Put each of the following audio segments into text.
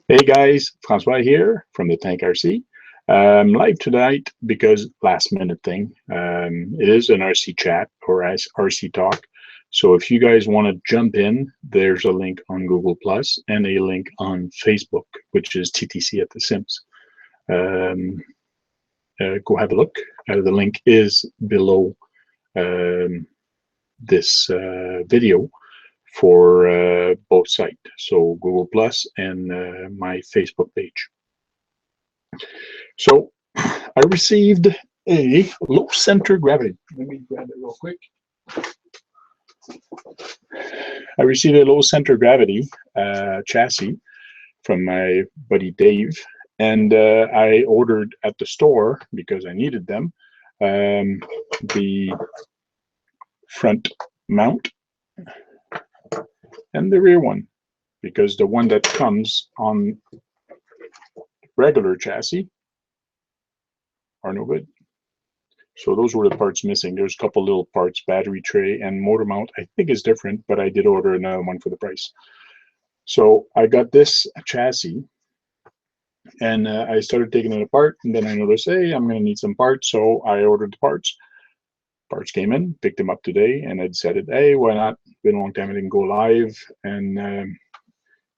Hey guys, Francois here from the Tank RC. Live tonight because last minute thing. It is an RC chat or RC talk. So if you guys want to jump in, there's a link on Google Plus and a link on Facebook, which is TTC at the Sims. Go have a look. The link is below this video for both sites, so Google Plus and my Facebook page. So I received a low center gravity. Let me grab it real quick. I received a low center gravity chassis from my buddy Dave, and I ordered at the store because I needed them the front mount and the rear one, because the one that comes on regular chassis are no good. So those were the parts missing. There's a couple little parts, battery tray and motor mount I think is different, but I did order another one for the price. So I got this chassis and I started taking it apart, and then I noticed, hey, I'm going to need some parts, so I ordered the parts. Parts came in, picked them up today, and I decided, hey, why not? Been a long time I didn't go live, and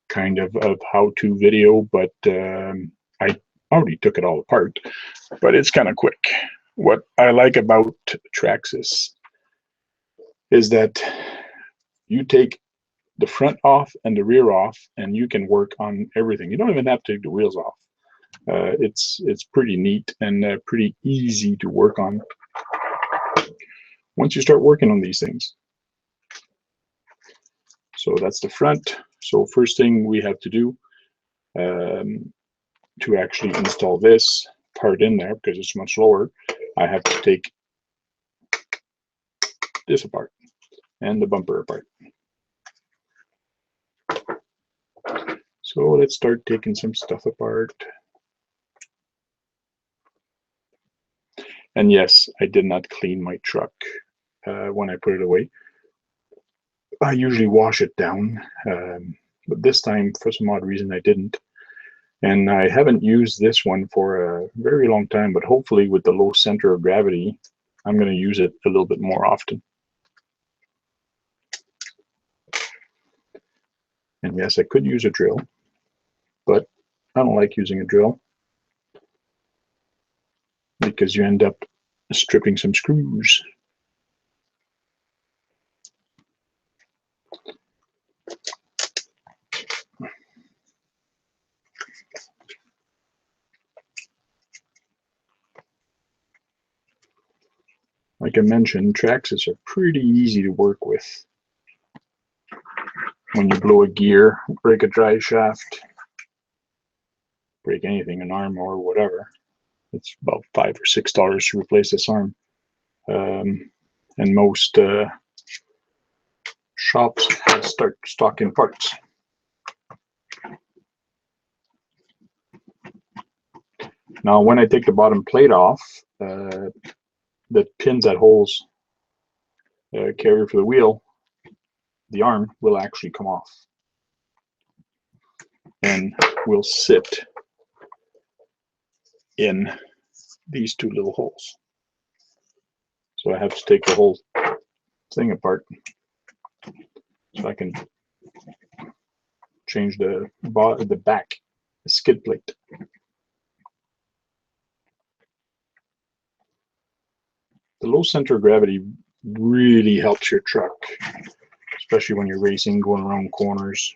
kind of how-to video, but I already took it all apart, but it's kind of quick. What I like about Traxxas is that you take the front off and the rear off, and you can work on everything. You don't even have to take the wheels off. It's pretty neat and pretty easy to work on once you start working on these things. So that's the front. So first thing we have to do to actually install this part in there, because it's much lower, I have to take this apart and the bumper apart. So let's start taking some stuff apart. And yes, I did not clean my truck when I put it away. I usually wash it down, but this time for some odd reason I didn't. And I haven't used this one for a very long time, but hopefully with the low center of gravity, I'm going to use it a little bit more often. And yes, I could use a drill, but I don't like using a drill because you end up stripping some screws. Like I mentioned, Traxxas are pretty easy to work with. When you blow a gear, break a drive shaft, break anything, an arm or whatever, it's about $5 or $6 to replace this arm. And most shops start stocking parts. Now, when I take the bottom plate off, the pins that holds carrier for the wheel, the arm will actually come off and will sit in these two little holes. So I have to take the whole thing apart so I can change the back, the skid plate. The low center of gravity really helps your truck, especially when you're racing, going around corners.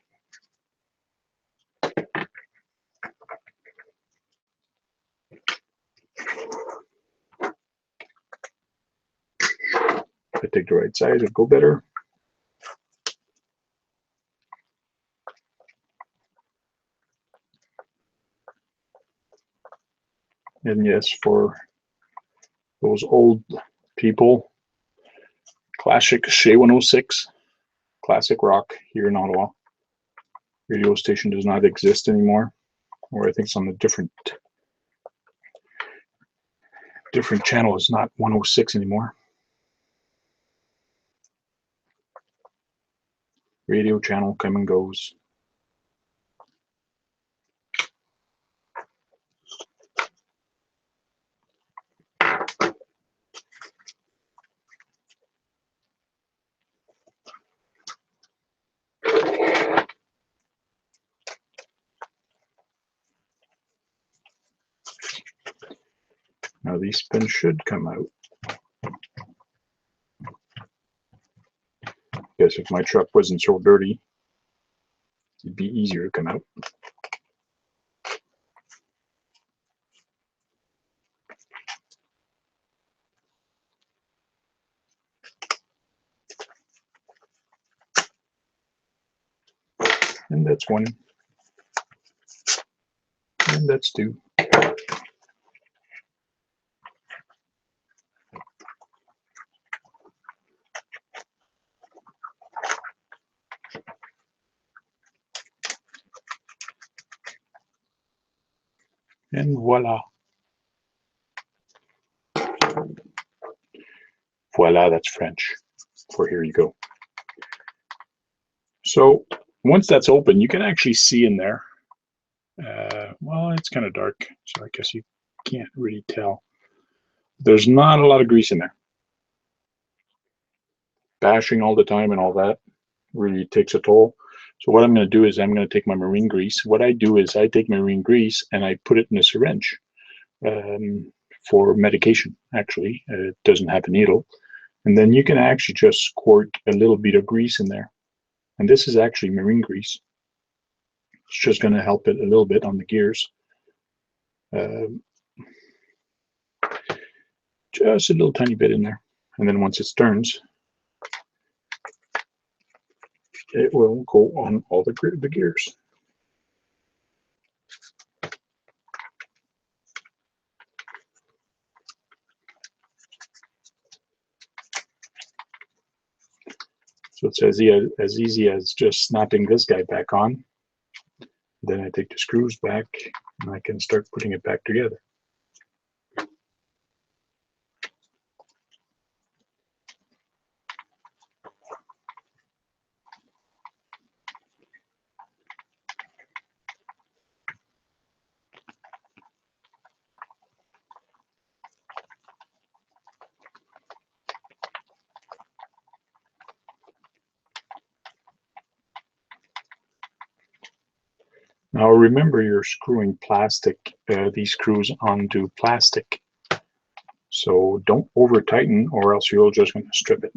If I take the right side, it'll go better. And yes, for those old people, classic Shea 106, classic rock here in Ottawa. Radio station does not exist anymore, or I think it's on a different channel. It's not 106 anymore. Radio channel come and goes. Now these pins should come out. Guess if my truck wasn't so dirty, it'd be easier to come out. And that's one. And that's two. And voila. Voila, that's French for here you go. So once that's open, you can actually see in there. Well, it's kind of dark, so I guess you can't really tell. There's not a lot of grease in there. Bashing all the time and all that really takes a toll. So what I'm going to do is I'm going to take my marine grease. What I do is I take marine grease and I put it in a syringe for medication, actually. It doesn't have a needle. And then you can actually just squirt a little bit of grease in there. And this is actually marine grease. It's just going to help it a little bit on the gears. Just a little tiny bit in there. And then once it turns, it will go on all the gears. So it's as easy as just snapping this guy back on. Then I take the screws back and I can start putting it back together. Now remember, you're screwing plastic, these screws onto plastic. So don't over tighten or else you're just going to strip it.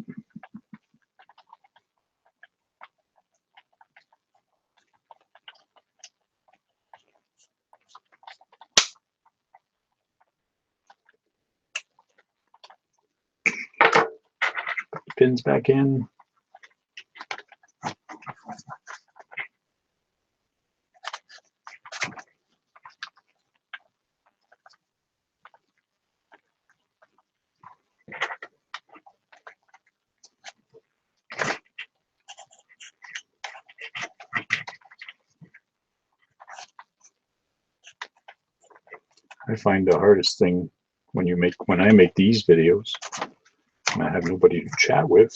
Put the pins back in. I find the hardest thing when I make these videos and I have nobody to chat with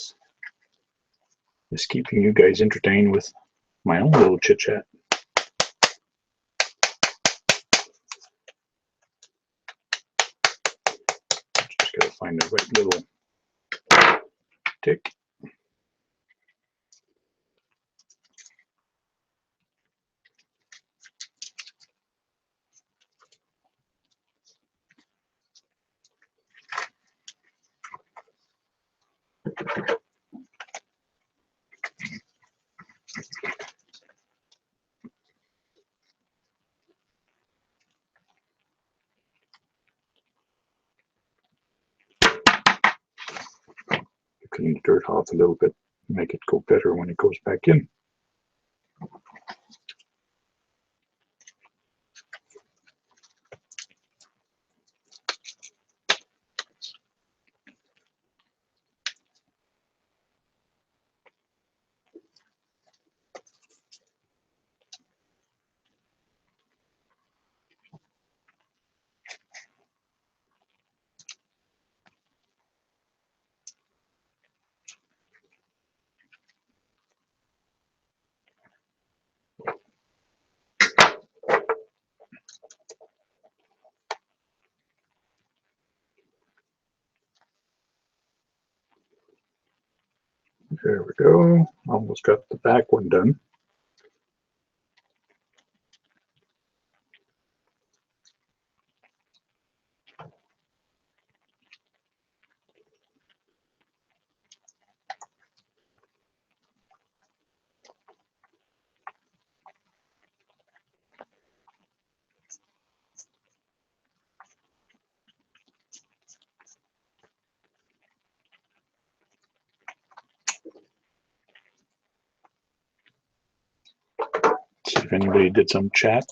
is keeping you guys entertained with my own little chit chat. Just gotta find the right little tick. Clean the dirt off a little bit, make it go better when it goes back in. There we go. Almost got the back one done. if anybody did some chat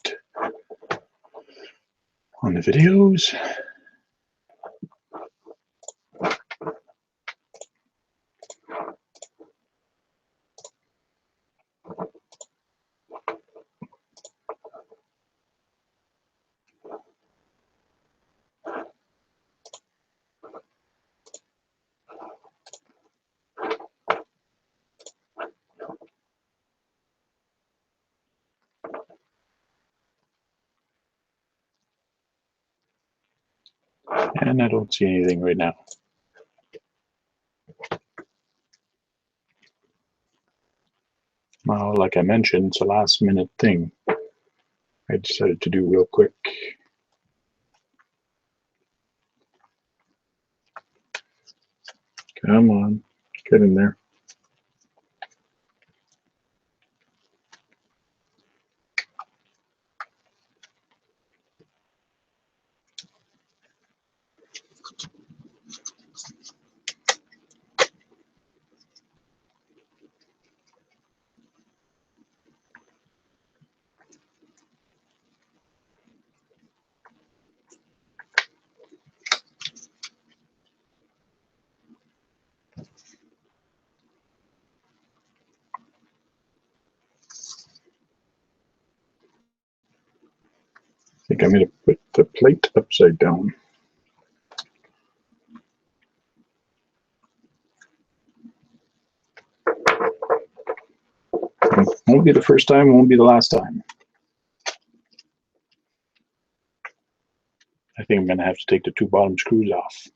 on the videos. And I don't see anything right now. Well, like I mentioned, it's a last minute thing I decided to do real quick. Come on, get in there. I think I'm going to put the plate upside down. Won't be the first time, won't be the last time. I think I'm going to have to take the two bottom screws off.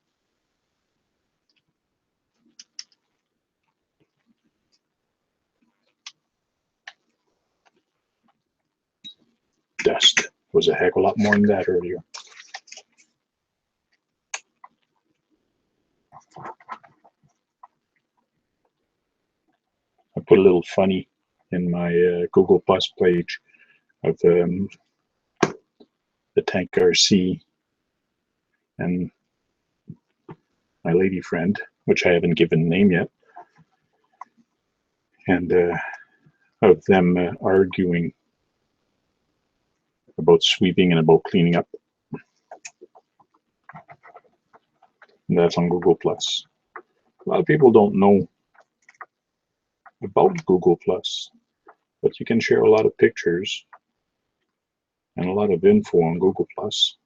Dust was a heck of a lot more than that earlier. I put a little funny in my Google Plus page of the tank RC and my lady friend, which I haven't given a name yet, and of them arguing about sweeping and about cleaning up. And that's on Google Plus. A lot of people don't know about Google Plus, but you can share a lot of pictures and a lot of info on Google Plus.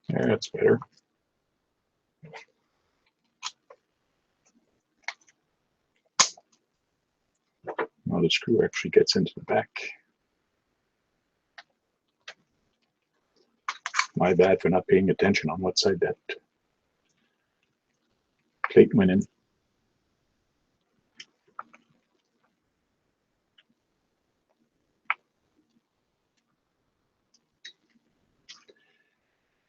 Yeah, that's better. Now the screw actually gets into the back. My bad for not paying attention on what side that plate went in.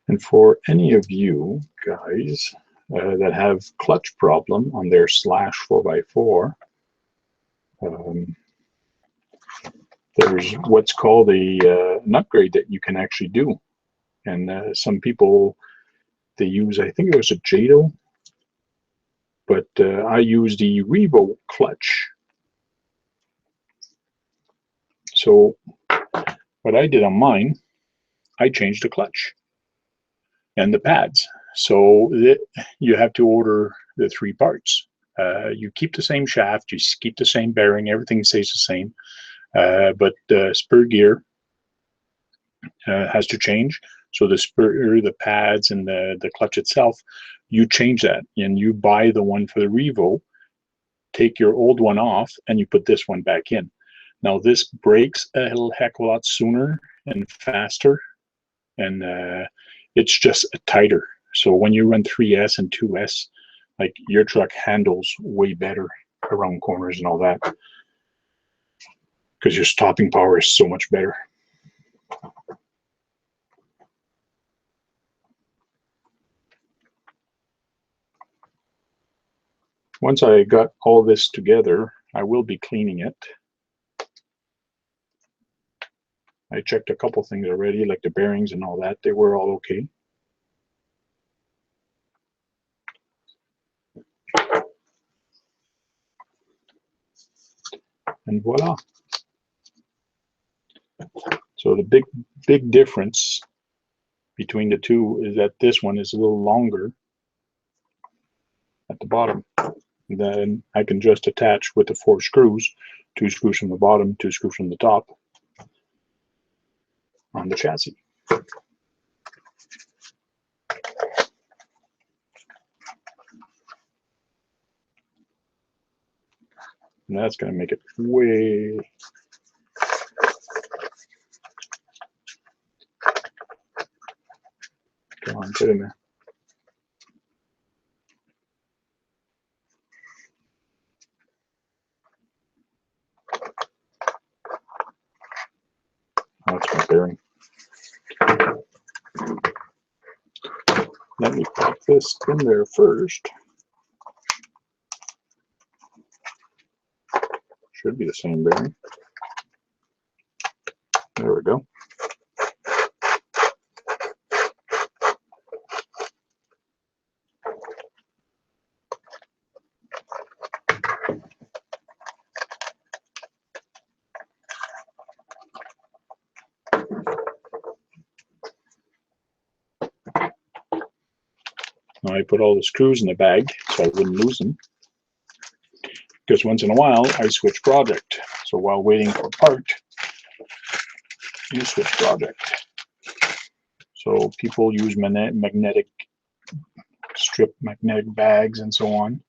And for any of you guys that have clutch problem on their Slash 4x4, there's what's called an upgrade that you can actually do. And some people, they use, I think it was a Jado, but I use the E-Revo clutch. So what I did on mine, I changed the clutch and the pads. So you have to order the 3 parts. You keep the same shaft, you keep the same bearing, everything stays the same. But the spur gear has to change. So the spur, the pads, and the clutch itself, you change that, and you buy the one for the Revo, take your old one off, and you put this one back in. Now this breaks a heck of a lot sooner and faster, and it's just tighter. So when you run 3S and 2S, like, your truck handles way better around corners and all that, because your stopping power is so much better. Once I got all this together, I will be cleaning it. I checked a couple things already, like the bearings and all that. They were all okay. And voila. So the big difference between the two is that this one is a little longer at the bottom. Then I can just attach with the 4 screws, 2 screws from the bottom, 2 screws from the top on the chassis. And that's going to make it way... Come on, get in there. That's my bearing. Let me put this in there first. Should be the same bearing. There we go. Now I put all the screws in the bag so I wouldn't lose them. Because once in a while I switch project. So while waiting for a part, you switch project. So people use magnetic strip, magnetic bags, and so on.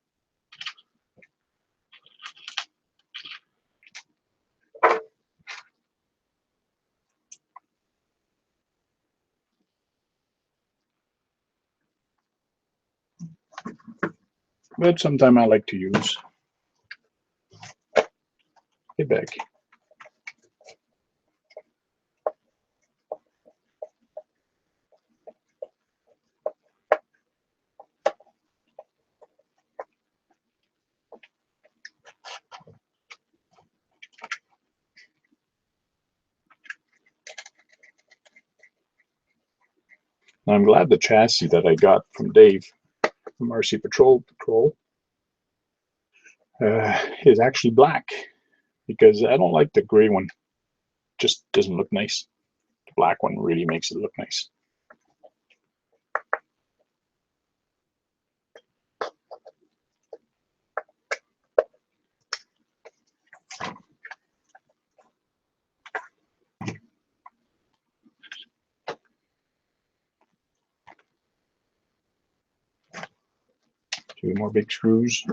But sometimes I like to use a bag. Now I'm glad the chassis that I got from Dave from RC Patrol is actually black, because I don't like the gray one. Just doesn't look nice. The black one really makes it look nice. Two more big screws.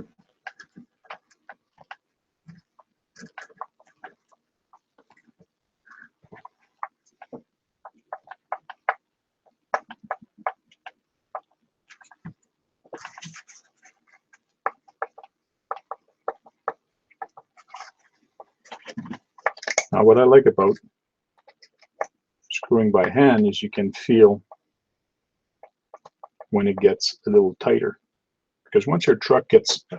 Now what I like about screwing by hand is you can feel when it gets a little tighter. Because once your truck gets a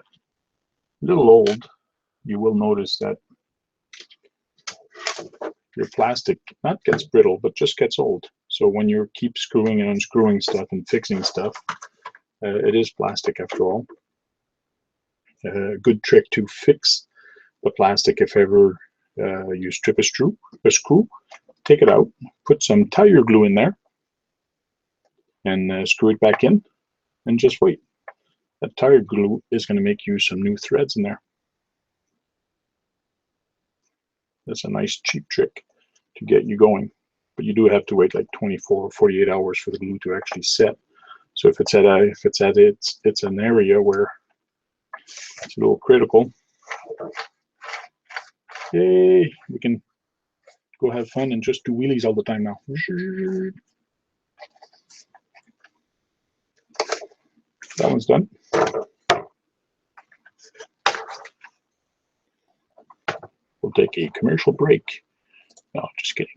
little old, you will notice that your plastic not gets brittle, but just gets old. So when you keep screwing and unscrewing stuff and fixing stuff, it is plastic after all. A good trick to fix the plastic, if ever you strip a screw, take it out, put some tire glue in there, and screw it back in, and just wait. That tire glue is going to make you some new threads in there. That's a nice cheap trick to get you going, but you do have to wait like 24 or 48 hours for the glue to actually set. So if it's it's an area where it's a little critical, yay, we can go have fun and just do wheelies all the time now. That one's done. We'll take a commercial break. No, just kidding.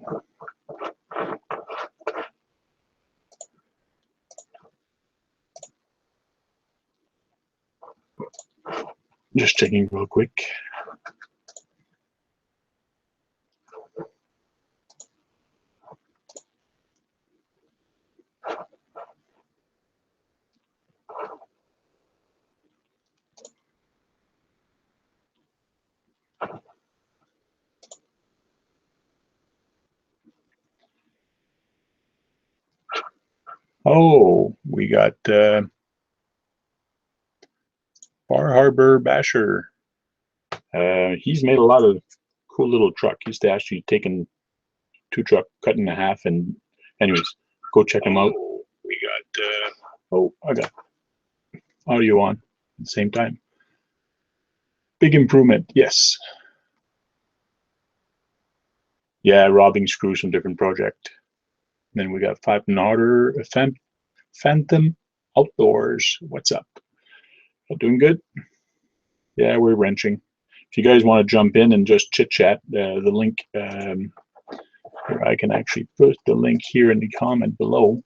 Just checking real quick. Oh, we got Bar Harbor Basher. He's made a lot of cool little truck. He's actually taken two truck, cut in half, and anyways, go check him out. We got I got audio on at the same time. Big improvement, yes. Yeah, robbing screws from different project. Then we got Phantom Outdoors. What's up? Doing good? Yeah, we're wrenching. If you guys want to jump in and just chit chat, the link, I can actually put the link here in the comment below.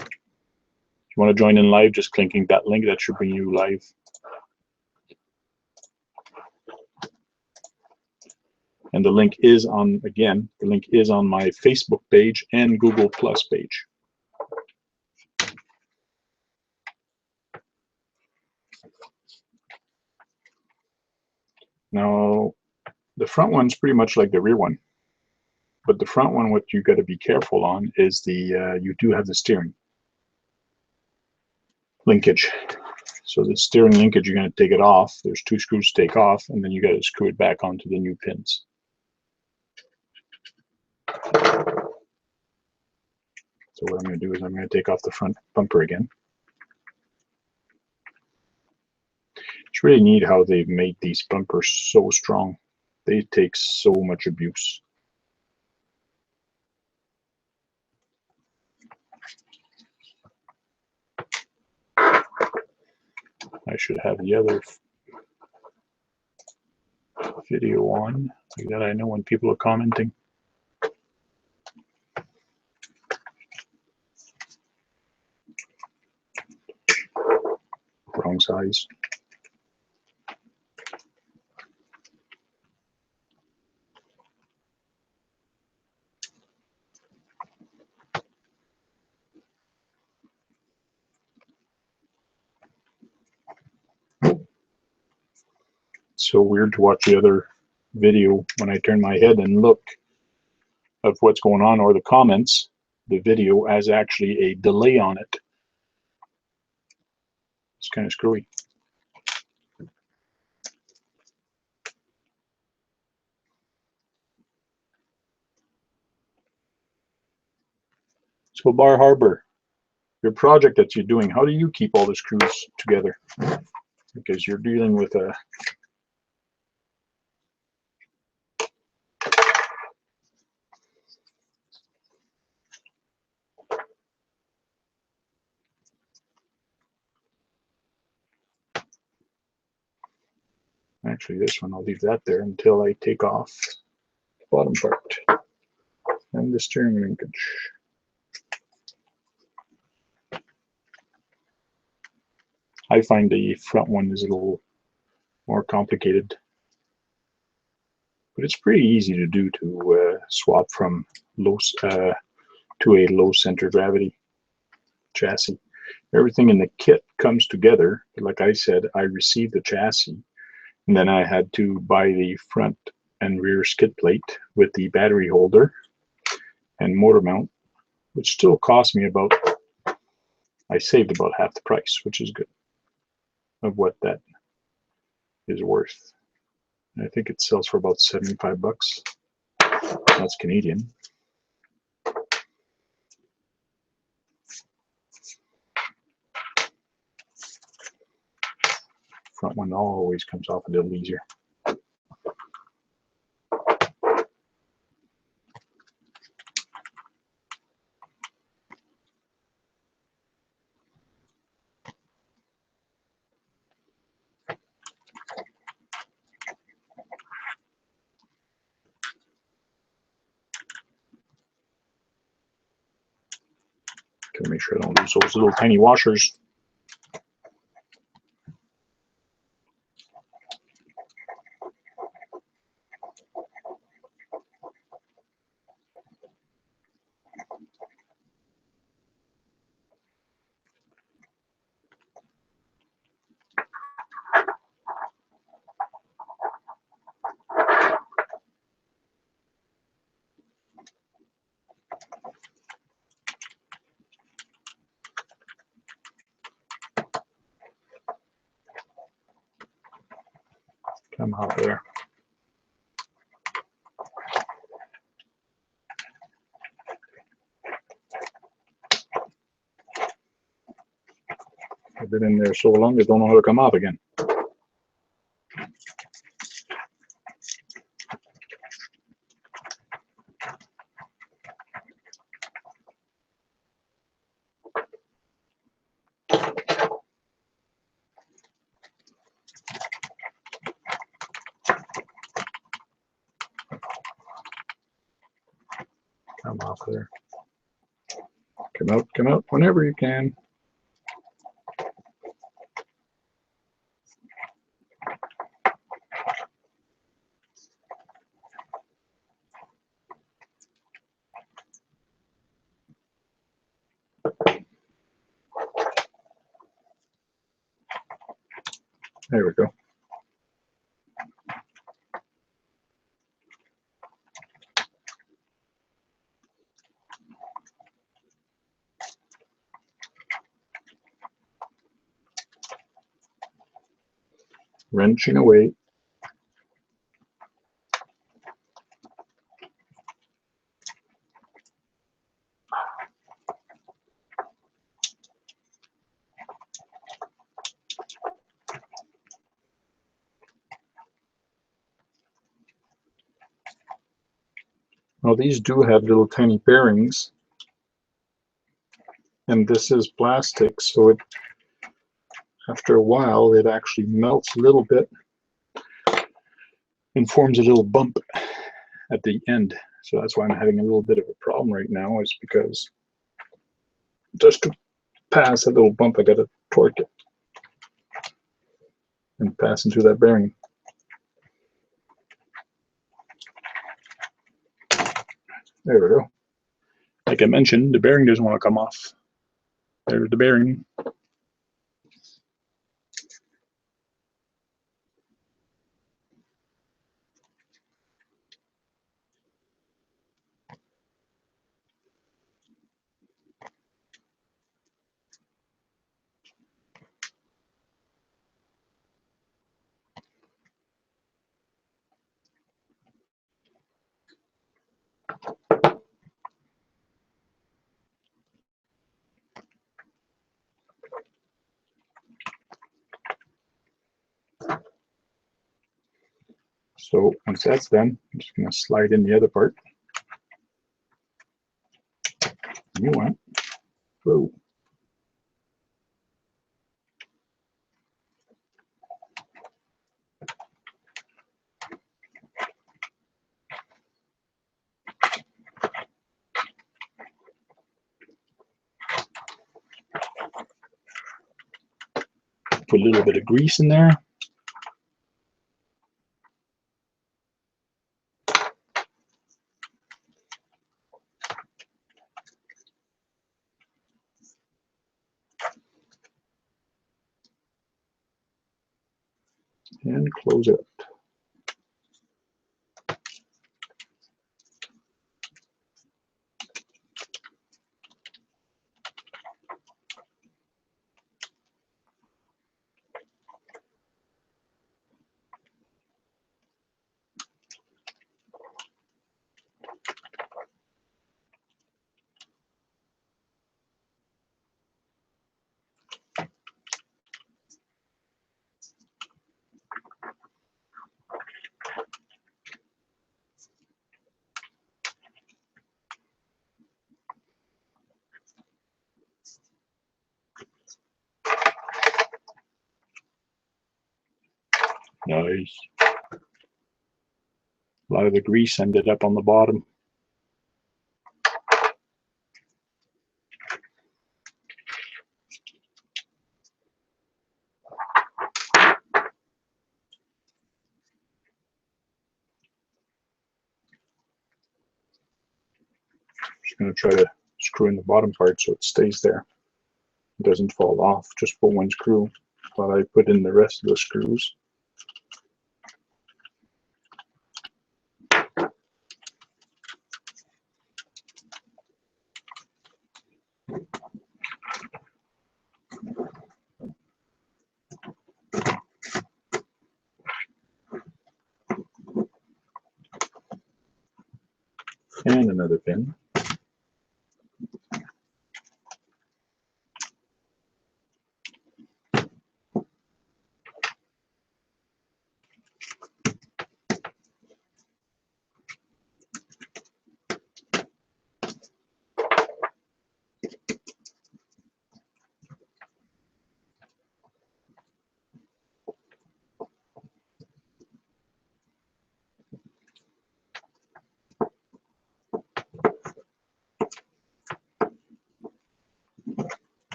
If you want to join in live, just clicking that link, that should bring you live. And the link is on, again, the link is on my Facebook page and Google Plus page. Now, the front one's pretty much like the rear one. But the front one, what you got to be careful on is the, you do have the steering linkage. So the steering linkage, you're going to take it off. There's two screws to take off, and then you got to screw it back onto the new pins. So what I'm going to do is I'm going to take off the front bumper again. It's really neat how they've made these bumpers so strong. They take so much abuse. I should have the other video on so that I know when people are commenting. Wrong size. So weird to watch the other video when I turn my head and look of what's going on, or the comments. The video has actually a delay on it. It's kind of screwy. So Bar Harbor, your project that you're doing, how do you keep all the screws together? Because you're dealing with a actually, this one, I'll leave that there until I take off the bottom part and the steering linkage. I find the front one is a little more complicated, but it's pretty easy to do, to swap from low to a low center of gravity chassis. Everything in the kit comes together. Like I said, I received the chassis, and then I had to buy the front and rear skid plate with the battery holder and motor mount, which still cost me about, I saved about half the price, which is good, of what that is worth. And I think it sells for about 75 bucks. That's Canadian. Front one always comes off a little easier. Gotta make sure I don't lose those little tiny washers. Come out there. I've been in there so long, they don't know how to come out again. Come off there. Come out whenever you can. There we go. Wrenching away. Now these do have little tiny bearings, and this is plastic, so it, after a while, it actually melts a little bit and forms a little bump at the end. So that's why I'm having a little bit of a problem right now, is because just to pass a little bump, I gotta torque it and pass into that bearing. There we go. Like I mentioned, the bearing doesn't want to come off. There's the bearing. So once that's done, I'm just going to slide in the other part. You want. Whoa. Put a little bit of grease in there. And close it. Nice. A lot of the grease ended up on the bottom. Just going to try to screw in the bottom part so it stays there. It doesn't fall off just for one screw while I put in the rest of the screws. And another pin.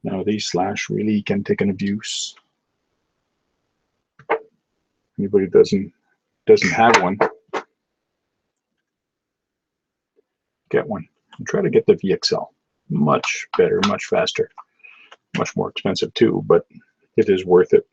Now these Slash really can take an abuse. Anybody doesn't have one, get one and try to get the VXL. Much better, much faster, much more expensive too, but it is worth it.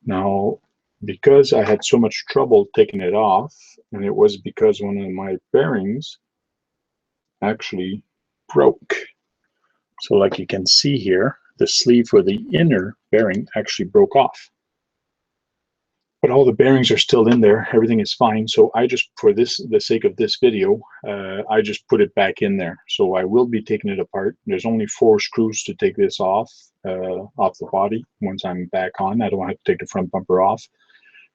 Now, because I had so much trouble taking it off, and it was because one of my bearings actually broke. So like you can see here, the sleeve for the inner bearing actually broke off. But all the bearings are still in there. Everything is fine. So I just, for the sake of this video, I just put it back in there. So I will be taking it apart. There's only 4 screws to take this off the body. Once I'm back on, I don't have to take the front bumper off.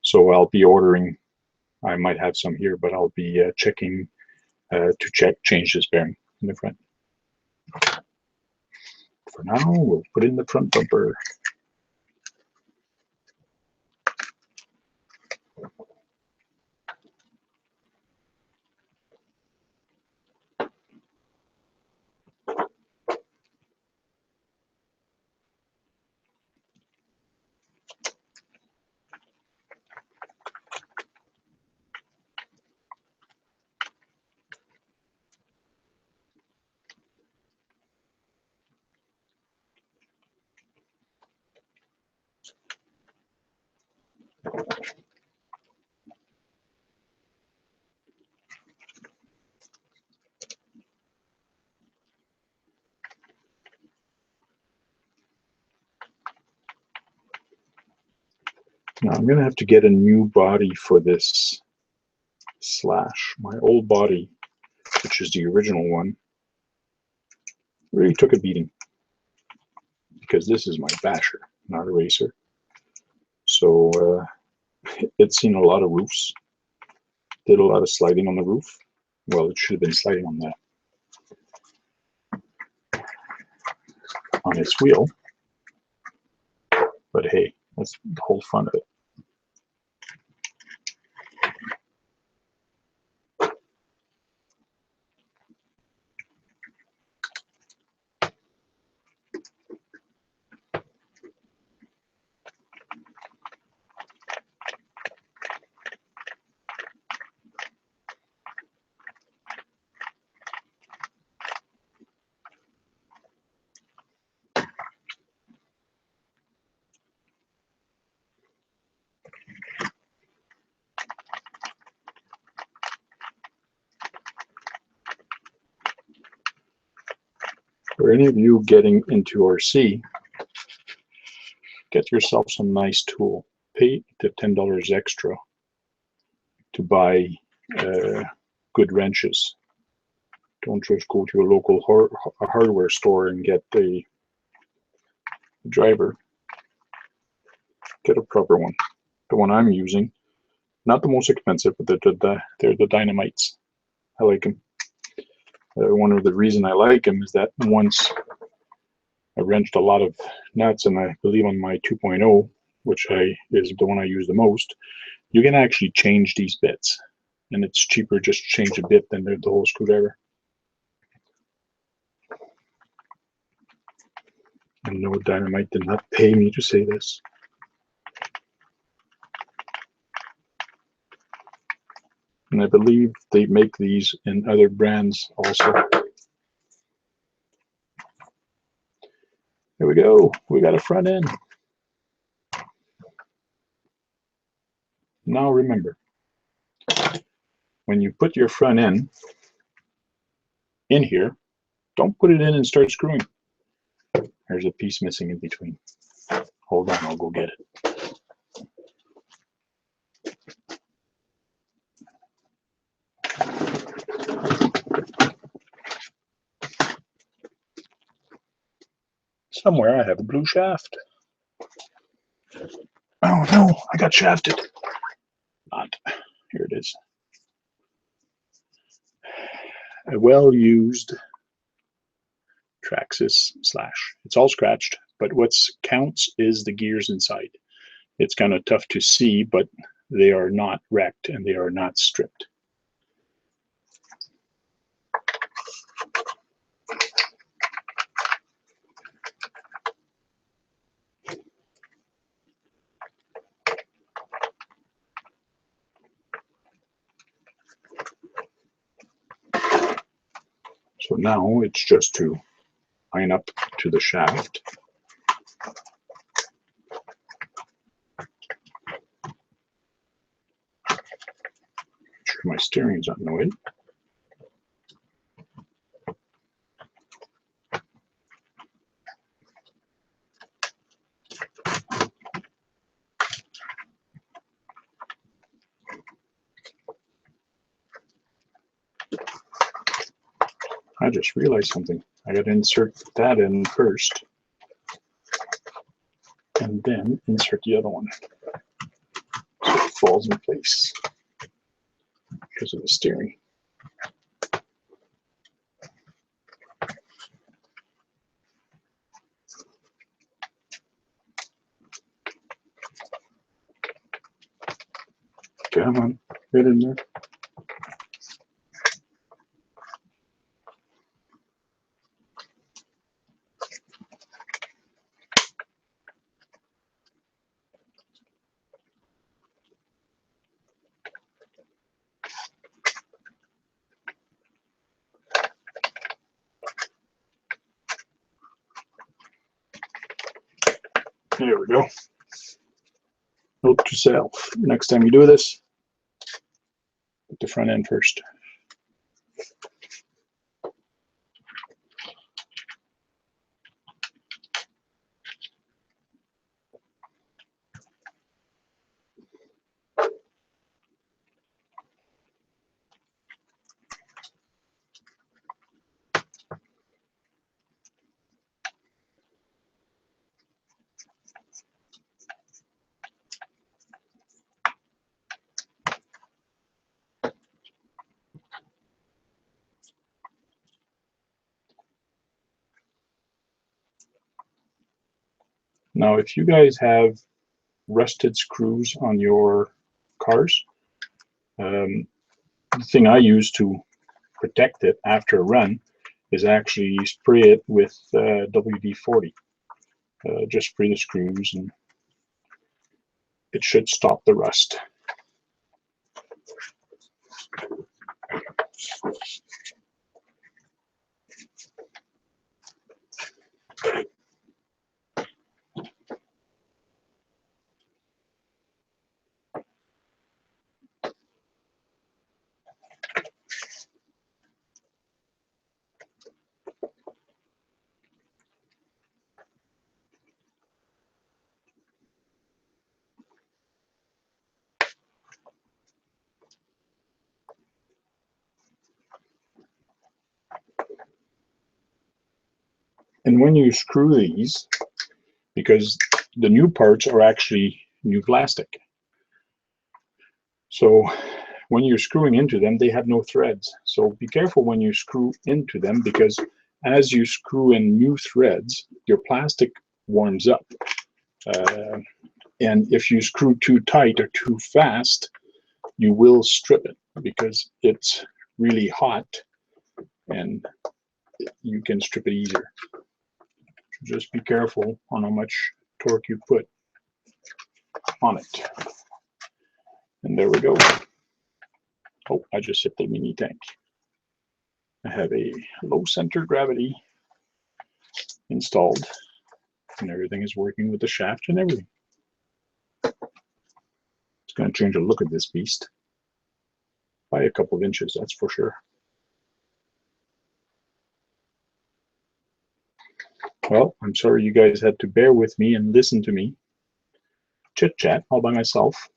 So I'll be ordering. I might have some here, but I'll be checking to change this bearing in the front. For now, we'll put in the front bumper. Now I'm going to have to get a new body for this Slash. My old body, which is the original one, really took a beating because this is my basher, not a racer. So it's seen a lot of roofs. Did a lot of sliding on the roof. Well, it should have been sliding on its wheel. But hey, that's the whole fun of it. For any of you getting into RC, get yourself some nice tool. Pay the $10 extra to buy good wrenches. Don't just go to a local hardware store and get the driver. Get a proper one. The one I'm using, not the most expensive, but they're the Dynamites. I like them. One of the reason I like them is that once I wrenched a lot of nuts, and I believe on my 2.0, which is the one I use the most, you can actually change these bits, and it's cheaper just to change a bit than the whole screwdriver. And no, Dynamite did not pay me to say this. And I believe they make these in other brands also. Here we go. We got a front end. Now remember, when you put your front end in here, don't put it in and start screwing. There's a piece missing in between. Hold on, I'll go get it. Somewhere I have a blue shaft. Oh no, I got shafted. Not. Here it is. A well-used Traxxas Slash. It's all scratched, but what counts is the gears inside. It's kind of tough to see, but they are not wrecked and they are not stripped. So now it's just to line up to the shaft. Make sure my steering's not in the way. I just realized something. I got to insert that in first, and then insert the other one so it falls in place because of the steering. Come on, get in there. There we go. Note to self, next time you do this, put the front end first. Now, if you guys have rusted screws on your cars, the thing I use to protect it after a run is actually spray it with WD-40. Just spray the screws and it should stop the rust. And when you screw these, because the new parts are actually new plastic, so when you're screwing into them, they have no threads. So be careful when you screw into them, because as you screw in new threads, your plastic warms up. And if you screw too tight or too fast, you will strip it because it's really hot and you can strip it easier. So just be careful on how much torque you put on it. And there we go. Oh, I just hit the mini tank. I have a low center gravity installed and everything is working with the shaft and everything. It's going to change the look of this beast by a couple of inches, that's for sure. Well, I'm sorry you guys had to bear with me and listen to me chit chat all by myself.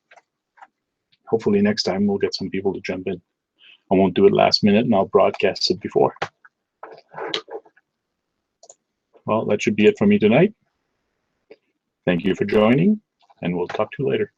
Hopefully next time we'll get some people to jump in. I won't do it last minute and I'll broadcast it before. Well, that should be it for me tonight. Thank you for joining and we'll talk to you later.